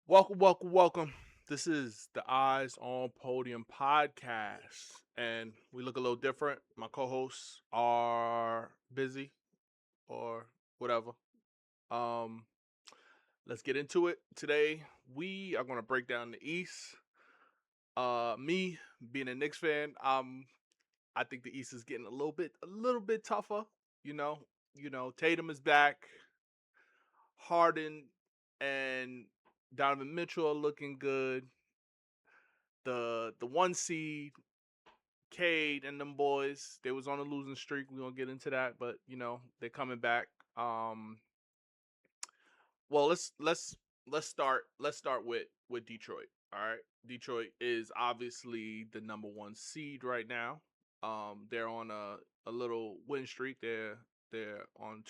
Welcome. This is the Eyes on Podium podcast, and we look a little different. My co-hosts are busy or whatever. Um, let's get into it. Today, we are going to break down the East. Me being a Knicks fan, I think the East is getting a little bit tougher. You know, Tatum is back. Harden and Donovan Mitchell are looking good. The one seed, Cade and them boys, they was on a losing streak. We're gonna get into that, but they're coming back. Um, well, let's start with Detroit. All right, Detroit is obviously the number one seed right now. They're on a little win streak. They're on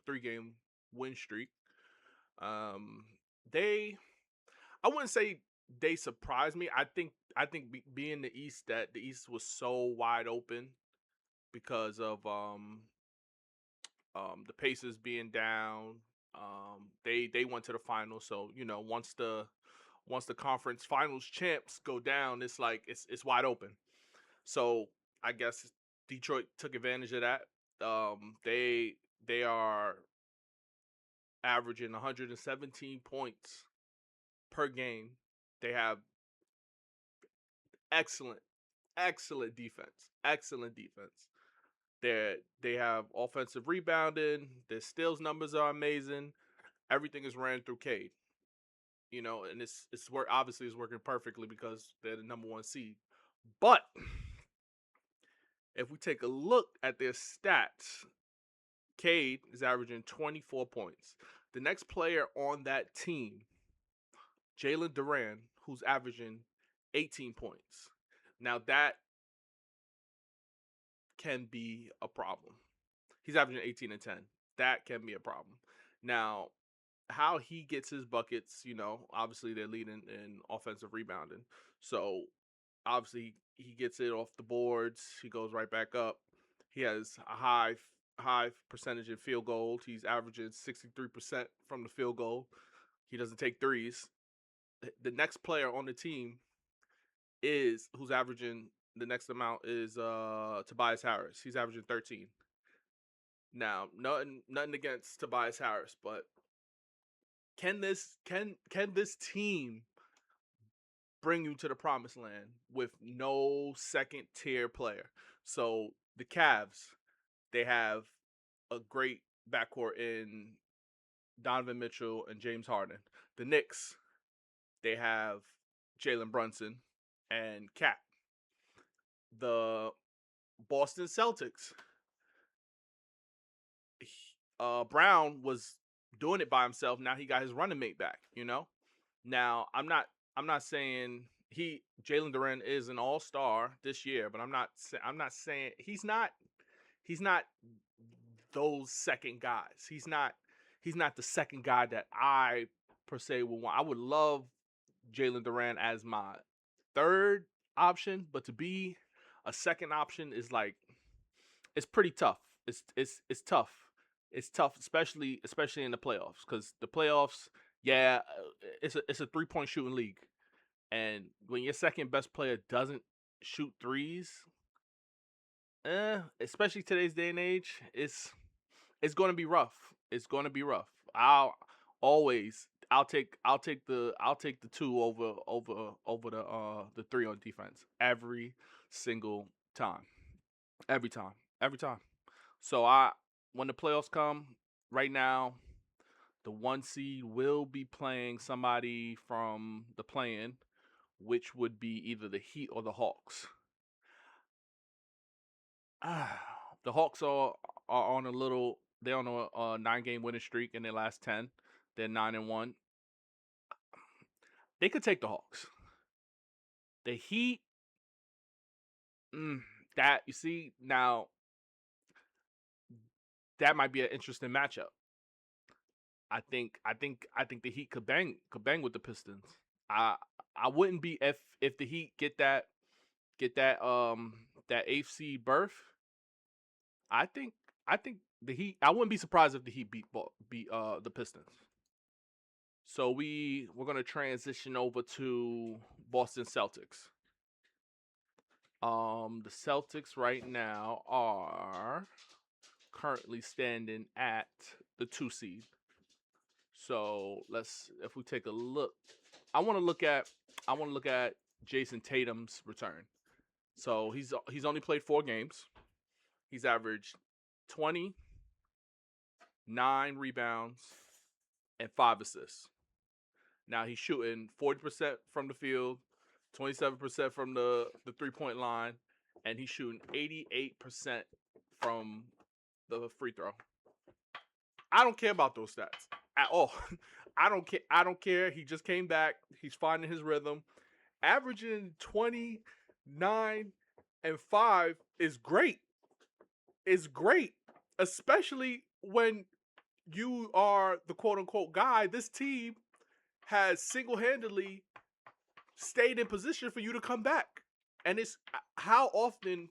three game win streak. Um, they I wouldn't say they surprised me. I think being the East, that the East was so wide open because of the Pacers being down. They went to the finals, so once the conference finals champs go down, it's like it's wide open. So I guess Detroit took advantage of that. They are averaging 117 points per game. They have excellent, excellent defense. Excellent defense. They have offensive rebounding. Their steals numbers are amazing. Everything is ran through Cade. And it's work obviously is working perfectly because they're the number one seed. But if we take a look at their stats, Cade is averaging 24 points. The next player on that team, Jalen Duran, who's averaging 18 points. Now that can be a problem. He's averaging 18 and 10. That can be a problem. Now, how he gets his buckets, obviously they're leading in offensive rebounding. So obviously he gets it off the boards. He goes right back up. He has a high percentage in field goal. He's averaging 63% from the field goal. He doesn't take threes. The next player on the team is who's averaging the next amount is Tobias Harris. He's averaging 13. Now, nothing against Tobias Harris, but can this team bring you to the promised land with no second tier player? So the Cavs, they have a great backcourt in Donovan Mitchell and James Harden. The Knicks, they have Jalen Brunson and Cat. The Boston Celtics, Brown was doing it by himself. Now he got his running mate back. Now I'm not saying Jalen Duran is an all star this year, but I'm not saying he's not those second guys. He's not the second guy that I per se would want. I would love Jalen Duran as my third option, but to be a second option is like it's pretty tough. It's tough. It's tough, especially in the playoffs, because the playoffs, yeah, it's a 3 point shooting league, and when your second best player doesn't shoot threes, especially today's day and age, it's going to be rough. It's going to be rough. I'll take the two over the three on defense every single time. Every time. Every time. So when the playoffs come, right now, the one seed will be playing somebody from the play-in, which would be either the Heat or the Hawks. The Hawks are on a little. They're on a 9 game winning streak in their last 10. They're 9-1. They could take the Hawks. The Heat, that you see now, that might be an interesting matchup. I think the Heat could bang with the Pistons. I I wouldn't be if the Heat get that eighth seed berth. I think I think the Heat. I wouldn't be surprised if the Heat beat the Pistons. So we're gonna transition over to Boston Celtics. The Celtics right now are currently standing at the 2 seed. So if we take a look, I want to look at Jason Tatum's return. So he's only played 4 games. He's averaged 29 rebounds and 5 assists. Now he's shooting 40% from the field, 27% from the 3-point line, and he's shooting 88% from the free throw. I don't care about those stats at all. I don't care. I don't care. He just came back. He's finding his rhythm. Averaging 29 and 5 is great. It's great, especially when you are the quote unquote guy. This team has single-handedly stayed in position for you to come back. And it's how often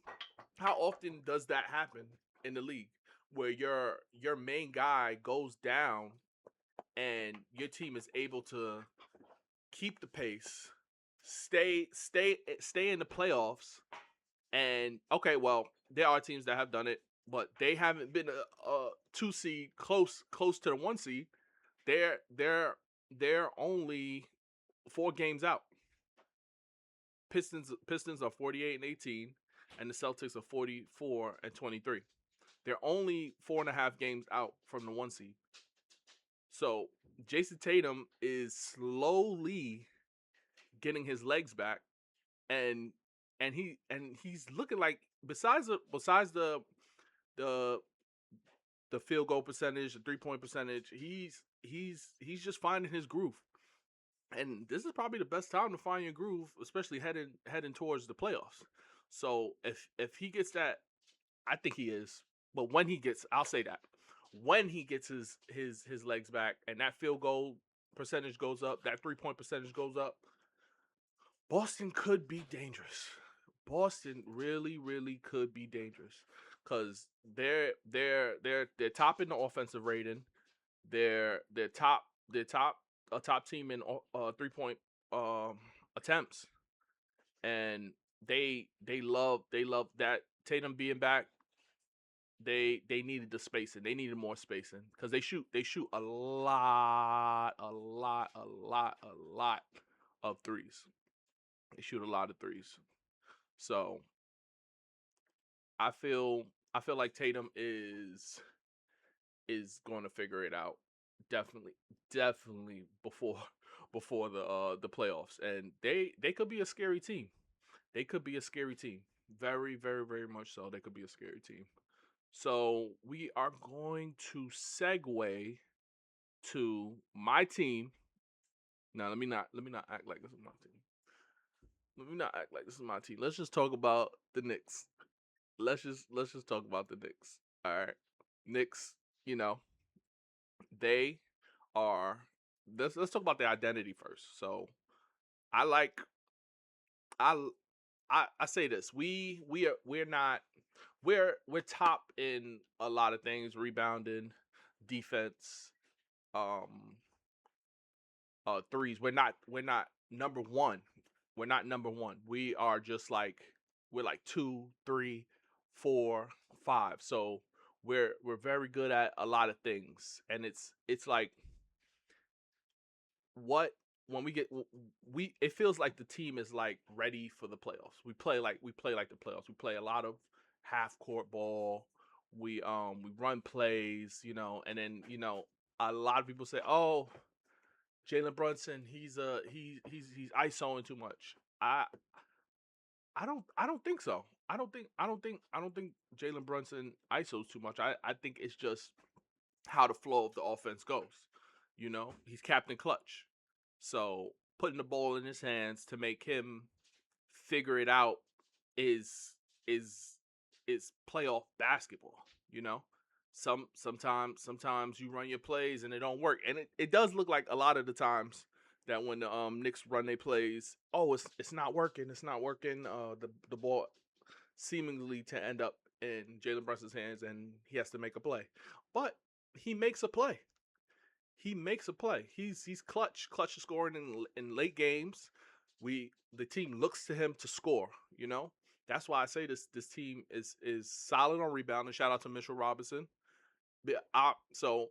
does that happen in the league where your main guy goes down and your team is able to keep the pace, stay in the playoffs. And okay, well, there are teams that have done it, but they haven't been a 2 seed close to the 1 seed. They're only 4 games out. Pistons are 48-18, and the Celtics are 44-23. They're only 4.5 games out from the 1 seed. So Jason Tatum is slowly getting his legs back, and he's looking like besides the the field goal percentage, the 3-point percentage, he's just finding his groove. And this is probably the best time to find your groove, especially heading towards the playoffs. So if he gets that, I think he is. But when he gets, I'll say that when he gets his legs back and that field goal percentage goes up, that 3-point percentage goes up, Boston could be dangerous. Boston really could be dangerous because they're top in the offensive rating. They're top a top team in 3-point attempts, and they love that Tatum being back. They needed the spacing. They needed more spacing because they shoot a lot of threes. They shoot a lot of threes. So I feel like Tatum is going to figure it out. Definitely before the playoffs, and they could be a scary team. They could be a scary team. Very much so. They could be a scary team. So we are going to segue to my team. Now let me not act like this is my team. Let me not act like this is my team. Let's just talk about the Knicks. Let's just talk about the Knicks. All right, Knicks. You know they are. Let's talk about their identity first. So I like I I say this. We're top in a lot of things: rebounding, defense, um, threes. We're not number one. We're not number one. We are just like we're like 2, 3, 4, 5. So we're very good at a lot of things, and it's like what when we get we it feels like the team is like ready for the playoffs. We play like the playoffs. We play a lot of half court ball. We run plays, and then a lot of people say, "Oh, Jalen Brunson, he's isoing too much." I don't think so. I don't think Jalen Brunson isos too much. I think it's just how the flow of the offense goes. He's Captain Clutch. So putting the ball in his hands to make him figure it out is is is playoff basketball. You know, sometimes you run your plays and it don't work, and it does look like a lot of the times that when the Knicks run their plays, oh, it's not working, it's not working. The ball seemingly to end up in Jalen Brunson's hands, and he has to make a play, but he makes a play. he makes a play. He's clutch to scoring in late games. The team looks to him to score. You know, that's why I say this team is solid on rebounding. Shout out to Mitchell Robinson. So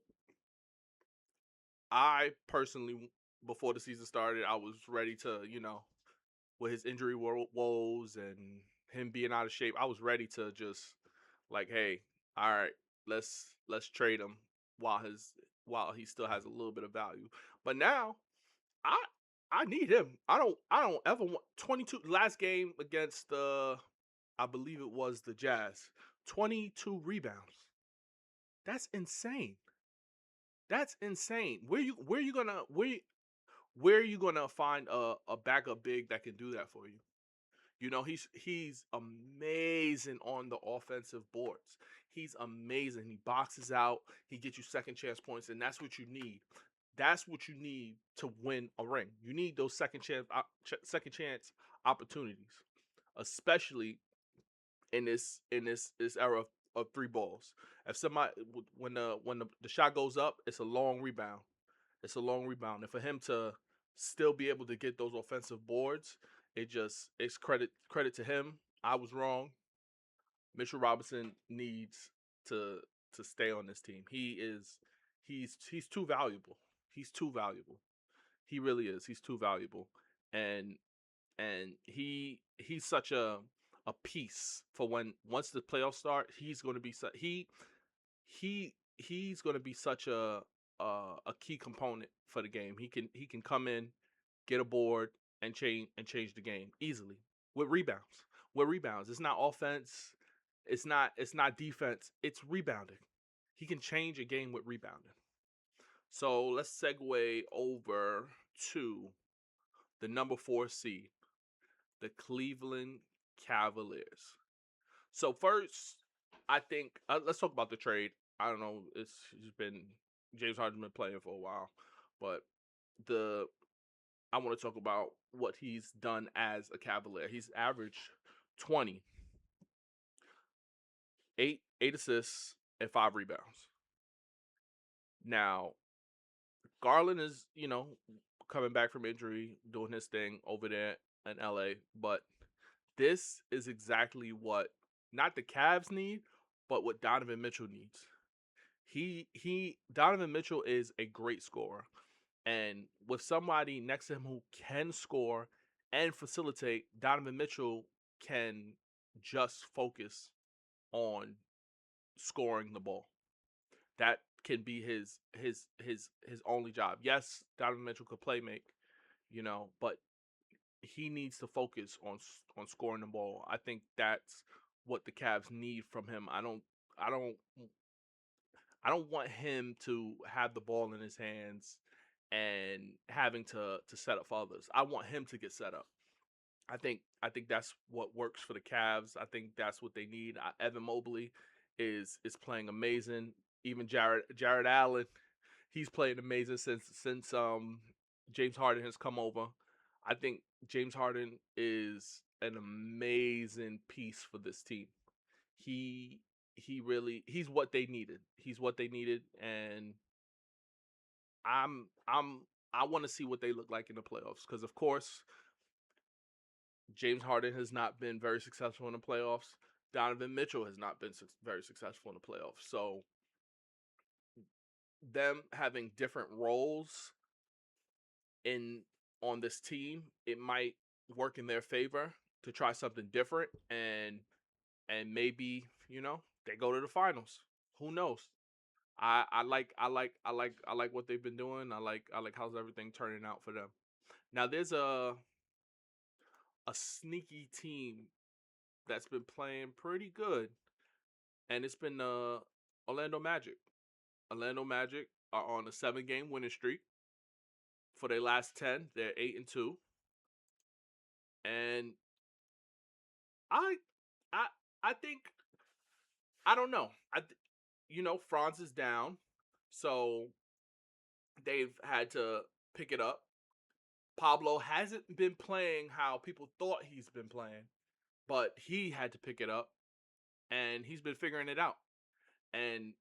I personally, before the season started, I was ready to, with his injury woes and him being out of shape, I was ready to just like, hey, all right, let's trade him while his while he still has a little bit of value. But now I I need him. I don't ever want 22 last game against the I believe it was the Jazz. 22 rebounds. That's insane. That's insane. Where are you gonna find a backup big that can do that for you? You know, he's amazing on the offensive boards. He's amazing. He boxes out. He gets you second chance points, and that's what you need. That's what you need to win a ring. You need those second chance opportunities, especially in this era of three balls. If somebody when the shot goes up, it's a long rebound. It's a long rebound, and for him to still be able to get those offensive boards, it's credit to him. I was wrong. Mitchell Robinson needs to to stay on this team. He's too valuable. He's too valuable. He really is. He's too valuable, and he's such a piece for when once the playoffs start. He's going to be he's going to be such a key component for the game. He can come in, get a board, and change the game easily with rebounds. With rebounds, it's not offense. It's not defense. It's rebounding. He can change a game with rebounding. So let's segue over to the number 4 seed, the Cleveland Cavaliers. So first, I think let's talk about the trade. I don't know. It's been James Harden's been playing for a while, but the I want to talk about what he's done as a Cavalier. He's averaged 20, eight assists, and 5 rebounds. Now Garland is coming back from injury, doing his thing over there in LA, but this is exactly what not the Cavs need, but what Donovan Mitchell needs. He Donovan Mitchell is a great scorer. And with somebody next to him who can score and facilitate, Donovan Mitchell can just focus on scoring the ball. That can be his only job. Yes, Donovan Mitchell could play make, but he needs to focus on scoring the ball. I think that's what the Cavs need from him. I don't I don't want him to have the ball in his hands and having to set up for others. I want him to get set up. I think that's what works for the Cavs. I think that's what they need. Evan Mobley is playing amazing. Even Jared Allen, he's playing amazing since James Harden has come over. I think James Harden is an amazing piece for this team. He he's what they needed. He's what they needed, and I want to see what they look like in the playoffs because of course James Harden has not been very successful in the playoffs. Donovan Mitchell has not been very successful in the playoffs. So them having different roles in on this team, it might work in their favor to try something different and maybe, they go to the finals. Who knows? I like what they've been doing. I like how's everything turning out for them. Now there's a sneaky team that's been playing pretty good, and it's been Orlando Magic. Orlando Magic are on a 7 game winning streak. For their last 10, they're 8-2, and I I I think I don't know. Franz is down, so they've had to pick it up. Pablo hasn't been playing how people thought he's been playing, but he had to pick it up, and he's been figuring it out. And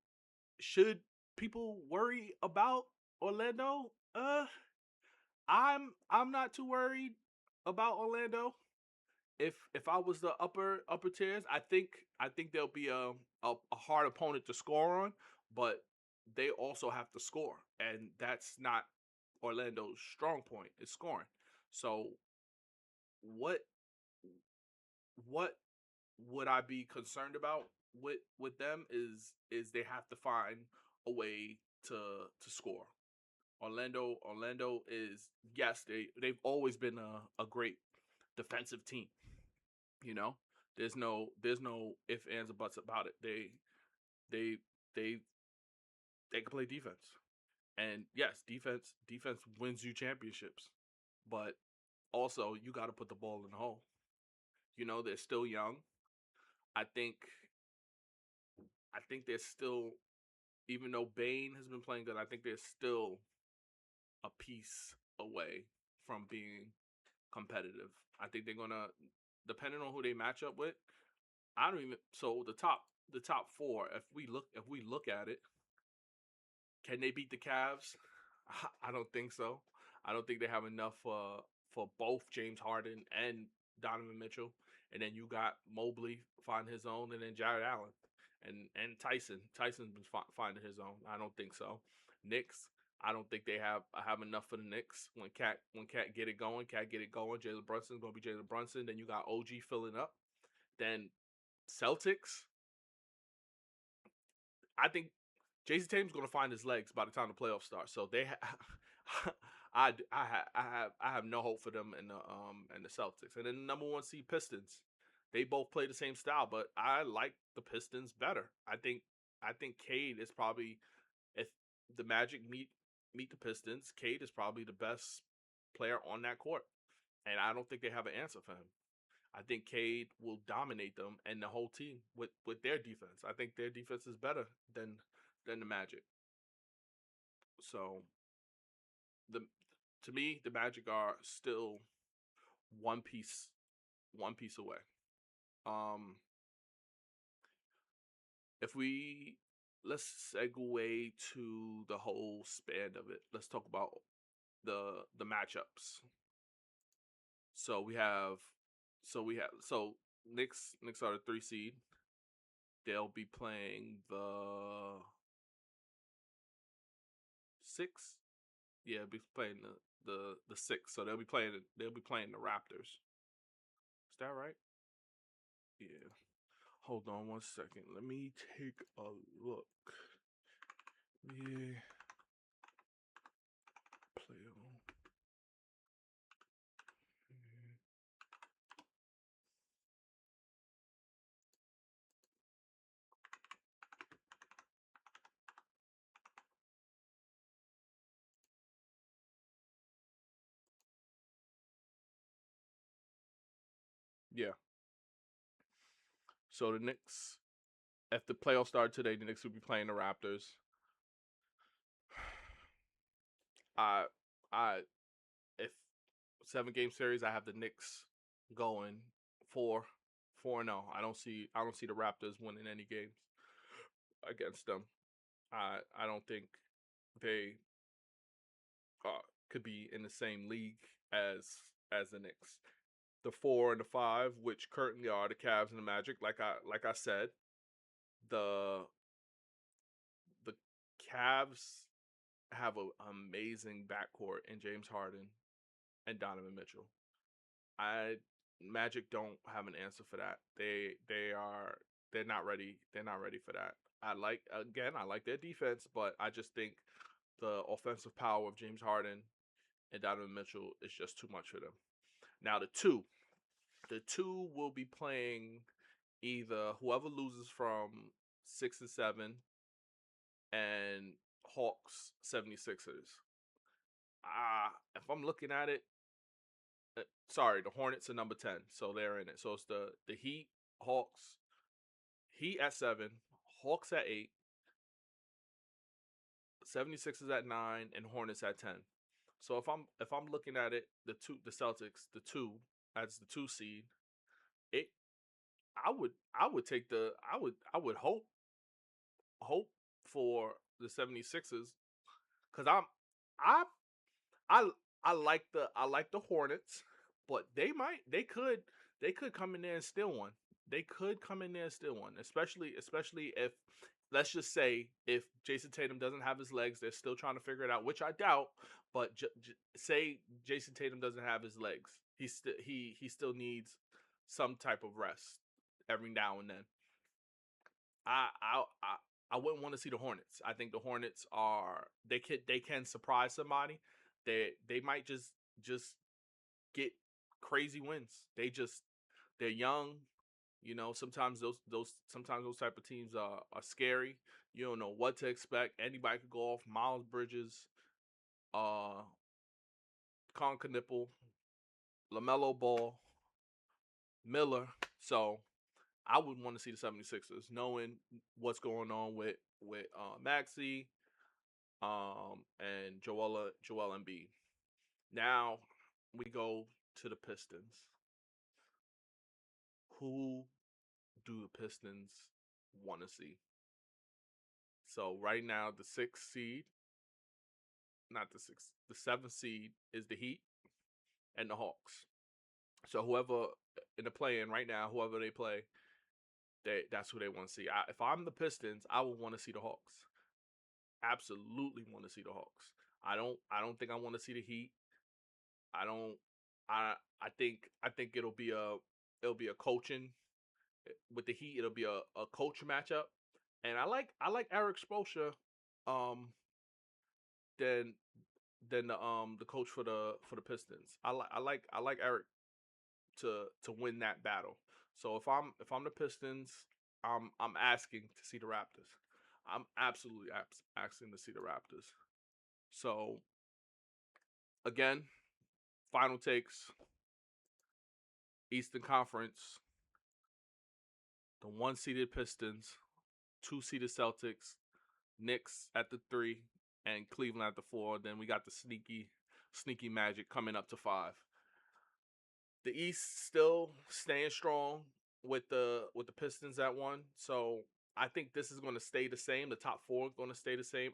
should people worry about Orlando, I'm not too worried about Orlando. If I was the upper tiers, I think there'll be a hard opponent to score on, but they also have to score, and that's not Orlando's strong point. Is scoring. So what what would I be concerned about with them is they have to find a way to score. Orlando is, yes, they've always been a great defensive team. You know, there's no ifs ands or buts about it. They they they can play defense, and yes, defense wins you championships, but also you got to put the ball in the hole. They're still young. I think I think they're still, even though Bane has been playing good, I think they're still a piece away from being competitive. I think they're gonna, depending on who they match up with. I don't even. So the top four. If we look at it, can they beat the Cavs? I don't think so. I don't think they have enough for both James Harden and Donovan Mitchell. And then you got Mobley finding his own, and then Jared Allen and Tyson. Tyson's been finding his own. I don't think so. Knicks. I don't think they have enough for the Knicks. When Cat get it going, Cat get it going. Jalen Brunson's gonna be Jalen Brunson. Then you got OG filling up. Then Celtics. I think Jason Tatum's going to find his legs by the time the playoffs start. So I have no hope for them in the Celtics. And then the number one seed Pistons, they both play the same style, but I like the Pistons better. I think Cade is probably, if the Magic meet the Pistons, Cade is probably the best player on that court, and I don't think they have an answer for him. I think Cade will dominate them and the whole team with their defense. I think their defense is better than the Magic. So the to me, the Magic are still one piece one piece away. Um, if we Let's segue to the whole span of it. Let's talk about the matchups. So so Knicks are the 3 seed. They'll be playing the six. Yeah, be playing the six. So they'll be playing the Raptors. Is that right? Yeah. Hold on one second. Let me take a look. Yeah. Play on. Yeah. So the Knicks, if the playoffs start today, the Knicks will be playing the Raptors. I I if 7 game series, I have the Knicks going four 4-0. I don't see the Raptors winning any games against them. I don't think they could be in the same league as the Knicks. The 4 and the 5, which currently are the Cavs and the Magic, like I said, the the Cavs have an amazing backcourt in James Harden and Donovan Mitchell. I Magic don't have an answer for that. They're not ready. They're not ready for that. I like their defense, but I just think the offensive power of James Harden and Donovan Mitchell is just too much for them. Now the two will be playing either whoever loses from 6 and 7 and Hawks 76ers. If I'm looking at it, sorry, the Hornets are number 10, so they're in it. So it's the Heat, Hawks, Heat at 7, Hawks at 8, 76ers at 9, and Hornets at 10. So if I'm looking at it, the Celtics, the two as the 2 seed, it I would take I would hope for the 76ers, because I I I like the Hornets, but they could come in there and steal one. They could come in there and steal one, especially if, let's just say, if Jason Tatum doesn't have his legs, they're still trying to figure it out, which I doubt. But say Jason Tatum doesn't have his legs, he still needs some type of rest every now and then. I I I, I wouldn't want to see the Hornets. I think the Hornets they can surprise somebody. They might just get crazy wins. They're young. You know, sometimes those type of teams are scary. You don't know what to expect. Anybody could go off. Miles Bridges, uh, Con Knipple, LaMelo Ball, Miller. So I would want to see the 76ers, knowing what's going on with Maxey, and Joel Embiid. Now we go to the Pistons. Who do the Pistons want to see? So right now, the sixth seed, not the sixth, the seventh seed is the Heat and the Hawks. So whoever in the play-in right now, whoever they play, that's who they want to see. If I'm the Pistons, I would want to see the Hawks. Absolutely want to see the Hawks. I don't think I want to see the Heat. I don't. I think it'll be a coaching with the Heat. It'll be a coach matchup, and I like Eric Spoelstra, um, than the coach for the Pistons. I like Eric to win that battle. So if I'm the Pistons, I'm asking to see the Raptors. I'm absolutely asking to see the Raptors. So again, final takes. Eastern Conference, the one-seeded Pistons, two-seeded Celtics, Knicks at the 3, and Cleveland at the 4. Then we got the sneaky Magic coming up to 5. The East still staying strong with the Pistons at 1. So I think this is going to stay the same. The top 4 going to stay the same.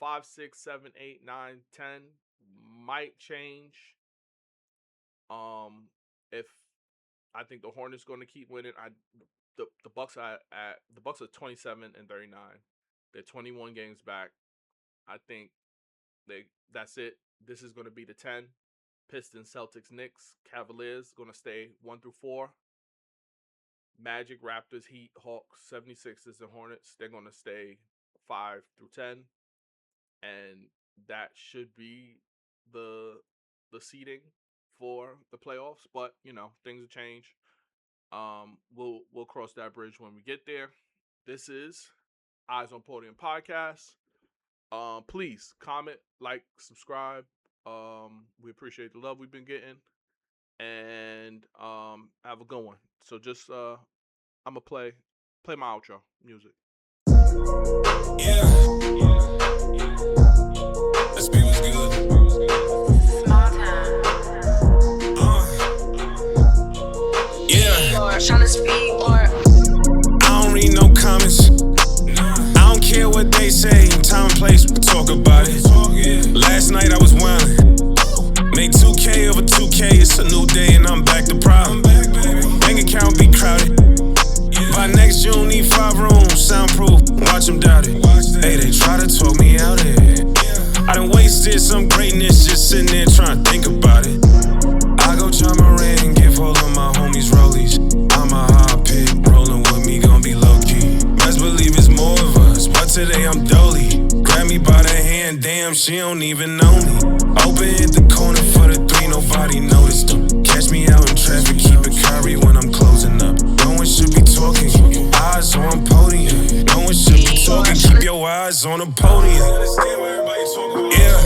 5, 6, 7, 8, 9, 10 might change. If I think the Hornets going to keep winning. The Bucks are 27 and 39. They're 21 games back. I think that's it. This is going to be the 10. Pistons, Celtics, Knicks, Cavaliers going to stay 1 through 4. Magic, Raptors, Heat, Hawks, 76ers, and Hornets, they're going to stay 5 through 10. And that should be the seeding for the playoffs. But, things will change. We'll cross that bridge when we get there. This is Eyes on Podium podcast. Please comment, like, subscribe. We appreciate the love we've been getting, and have a good one. So just I'm gonna play my outro music. Yeah. Let's be what's good. Small time. Yeah. Tryna speed or I don't read no comments. I don't care what they say. Time and place, we talk about it. Last night I was wildin'. Made 2K over 2K. It's a new day and I'm back to problem. Bank account be crowded. By next June, need 5 rooms, soundproof. Watch them doubt it. Hey, they try to talk me out of it. I done wasted some greatness just sitting there trying to think about it. I go try my ring, give all of my homies rollies. I'm a hot pick, rolling with me, gon' be low key. Best believe it's more of us, but today I'm dolly. Grab me by the hand, damn, she don't even know me. Open hit the corner for the 3, nobody noticed them. Catch me out in traffic, keep it curry when I'm closing up. No one should be talking, eyes on podium. No one should be talking, keep your eyes on the podium. Yeah.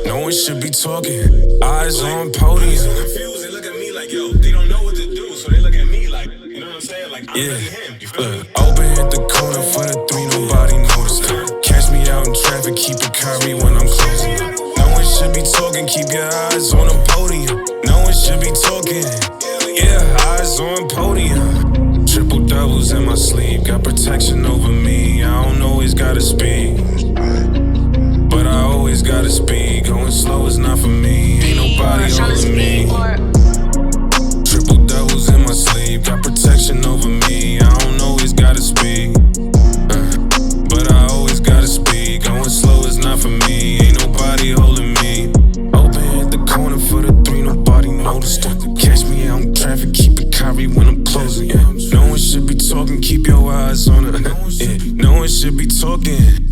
No one should be talking, eyes on podium. They look at me like, yo, they don't know what to do, so they look at me like, you know what I'm saying? Like, I'm really him, you feel me? Open hit the corner for the 3, nobody noticed it. Catch me out in traffic, keep it curry when I'm closing up. No one should be talking, keep your eyes on the podium. No one should be talking, yeah, eyes on podium. Triple doubles in my sleeve, got protection over me. I don't always gotta speak, but I always always gotta speed. Going slow is not for me. Ain't nobody holding me. Triple doubles in my sleeve. Got protection over me. I don't always gotta speed. But I always gotta speed. Going slow is not for me. Ain't nobody holding me. Open at the corner for the 3, nobody noticed it. Catch me out in traffic, keep it Kyrie when I'm closing. No one should be talking, keep your eyes on it. No one should be talking.